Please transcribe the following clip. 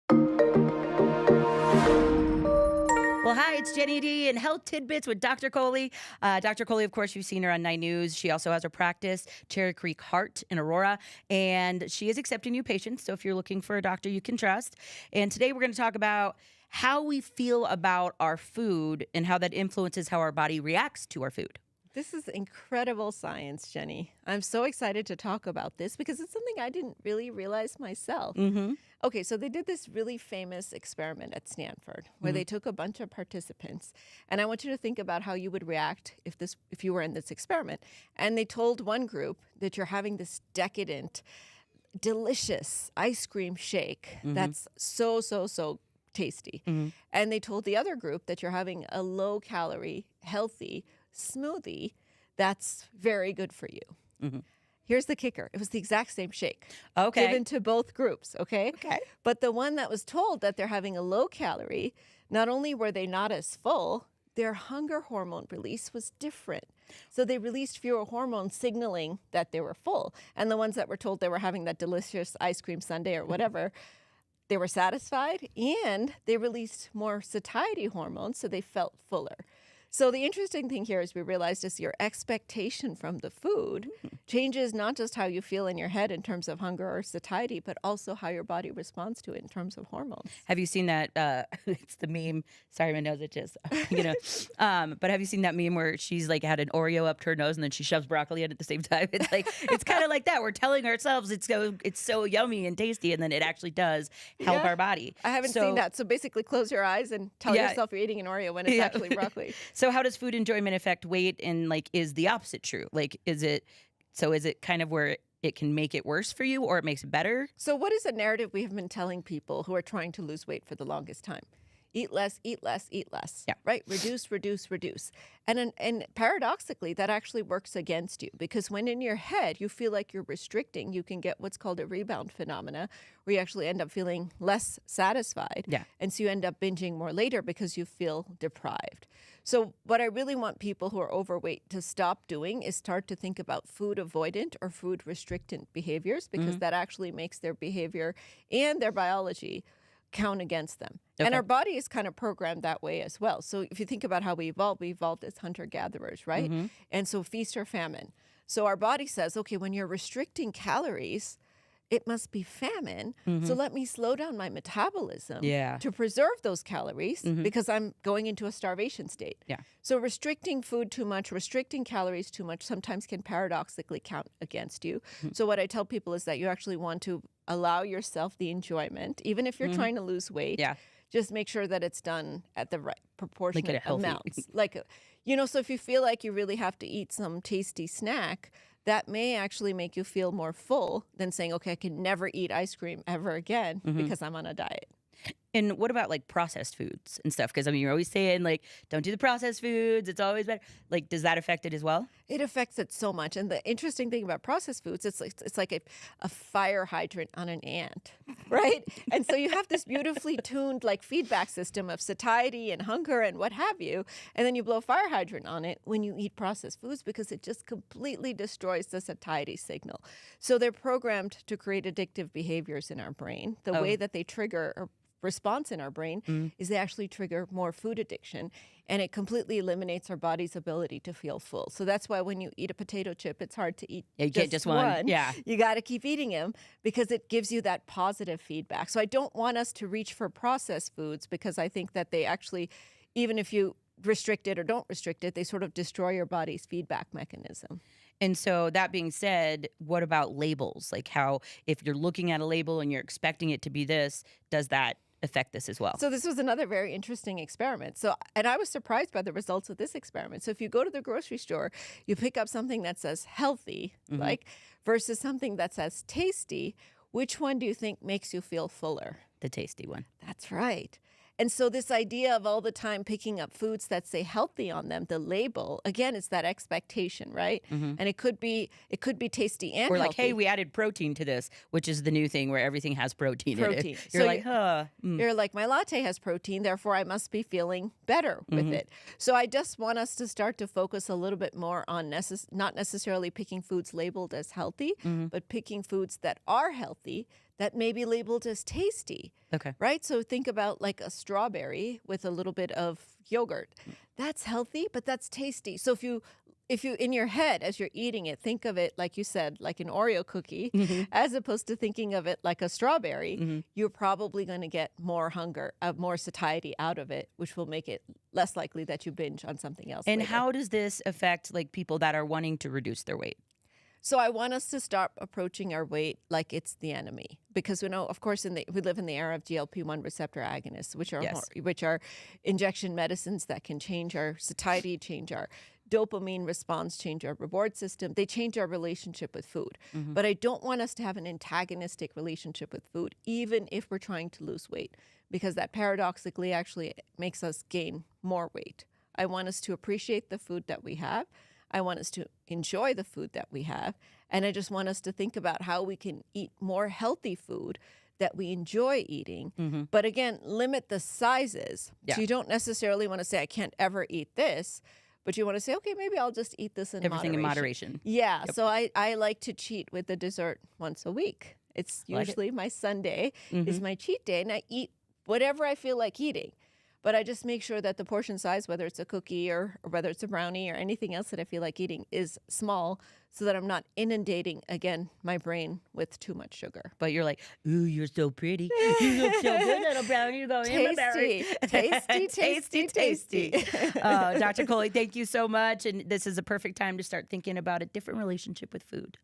Well, hi, it's Jenny D and Health Tidbits with Dr. Kohli. Dr. Kohli, of course, you've seen her on 9 News. She also has her practice, Cherry Creek Heart in Aurora, and she is accepting new patients. So if you're looking for a doctor you can trust. And today we're going to talk about how we feel about our food and how that influences how our body reacts to our food. This is incredible science, Jenny. I'm so excited to talk about this because it's something I didn't really realize myself. Okay, so they did this really famous experiment at Stanford where they took a bunch of participants, and I want you to think about how you would react if you were in this experiment. And they told one group that you're having this decadent, delicious ice cream shake that's so tasty. And they told the other group that you're having a low-calorie, healthy smoothie that's very good for you. Here's the kicker. It was the exact same shake. Given to both groups, okay? But the one that was told that they're having a low calorie, not only were they not as full, their hunger hormone release was different. So they released fewer hormones signaling that they were full. And the ones that were told they were having that delicious ice cream sundae or whatever, they were satisfied and they released more satiety hormones, so they felt fuller. So the interesting thing here is we realized is your expectation from the food changes not just how you feel in your head in terms of hunger or satiety, but also how your body responds to it in terms of hormones. Have you seen that? It's the meme. Sorry, my nose itches. But have you seen that meme where she's like had an Oreo up to her nose and then she shoves broccoli in at the same time? It's like it's kind of like that. We're telling ourselves it's so yummy and tasty, and then it actually does help our body. I haven't seen that. So basically, close your eyes and tell yourself you're eating an Oreo when it's actually broccoli. So how does food enjoyment affect weight, and like is the opposite true? Like is it kind of where it can make it worse for you or it makes it better? So what is a narrative we have been telling people who are trying to lose weight for the longest time? Eat less, eat less, eat less. Yeah. Right? Reduce, reduce, reduce. And paradoxically, that actually works against you because when in your head you feel like you're restricting, you can get what's called a rebound phenomena where you actually end up feeling less satisfied. Yeah. And so you end up binging more later because you feel deprived. So what I really want people who are overweight to stop doing is start to think about food avoidant or food restrictant behaviors because that actually makes their behavior and their biology count against them. And our body is kind of programmed that way as well. So if you think about how we evolved as hunter-gatherers, right? And so feast or famine. So our body says, okay, when you're restricting calories, it must be famine. So let me slow down my metabolism to preserve those calories because I'm going into a starvation state. So restricting food too much, restricting calories too much sometimes can paradoxically count against you. So what I tell people is that you actually want to allow yourself the enjoyment, even if you're trying to lose weight. Just make sure that it's done at the right proportionate amounts. So if you feel like you really have to eat some tasty snack, that may actually make you feel more full than saying, okay, I can never eat ice cream ever again because I'm on a diet. And what about like processed foods and stuff? Because I mean, you're always saying like, don't do the processed foods. It's always better. Like, does that affect it as well? It affects it so much. And the interesting thing about processed foods, it's like a fire hydrant on an ant, right? And so you have this beautifully tuned like feedback system of satiety and hunger and what have you. And then you blow a fire hydrant on it when you eat processed foods because it just completely destroys the satiety signal. So they're programmed to create addictive behaviors in our brain. The way that they trigger or response in our brain is they actually trigger more food addiction, and it completely eliminates our body's ability to feel full. So that's why when you eat a potato chip, it's hard to eat you get just one. Yeah. You got to keep eating them because it gives you that positive feedback. So I don't want us to reach for processed foods because I think that they actually, even if you restrict it or don't restrict it, they sort of destroy your body's feedback mechanism. And so that being said, what about labels? Like how if you're looking at a label and you're expecting it to be this, does that affect this as well? So this was another very interesting experiment. And I was surprised by the results of this experiment. So if you go to the grocery store, you pick up something that says healthy, versus something that says tasty, which one do you think makes you feel fuller? The tasty one. That's right. And so this idea of all the time picking up foods that say healthy on them, the label, again, it's that expectation, right? And it could be tasty and or like, healthy. hey, we added protein to this, which is the new thing where everything has protein in it. You're So like, huh. You're like, my latte has protein, therefore I must be feeling better with it. So I just want us to start to focus a little bit more on not necessarily picking foods labeled as healthy, but picking foods that are healthy that may be labeled as tasty, Okay. right? So think about like a strawberry with a little bit of yogurt. That's healthy, but that's tasty. So if you in your head as you're eating it, think of it like you said, like an Oreo cookie, as opposed to thinking of it like a strawberry, you're probably going to get more hunger, more satiety out of it, which will make it less likely that you binge on something else. And later. how does this affect like people that are wanting to reduce their weight? So I want us to stop approaching our weight like it's the enemy, because we know, of course, we live in the era of GLP-1 receptor agonists, which are injection medicines that can change our satiety, change our dopamine response, change our reward system. They change our relationship with food. But I don't want us to have an antagonistic relationship with food, even if we're trying to lose weight, because that paradoxically actually makes us gain more weight. I want us to appreciate the food that we have. I want us to enjoy the food that we have. And I just want us to think about how we can eat more healthy food that we enjoy eating. But again, limit the sizes. Yeah. So you don't necessarily want to say, I can't ever eat this. But you want to say, okay, maybe I'll just eat this in Everything in moderation. Yeah. So I like to cheat with a dessert once a week. It's usually my Sunday is my cheat day. And I eat whatever I feel like eating. But I just make sure that the portion size, whether it's a cookie or whether it's a brownie or anything else that I feel like eating, is small so that I'm not inundating, again, my brain with too much sugar. But you're like, ooh, you're so pretty. You look so good, little brownie. You go in my berry. Tasty. Dr. Kohli, thank you so much. And this is a perfect time to start thinking about a different relationship with food.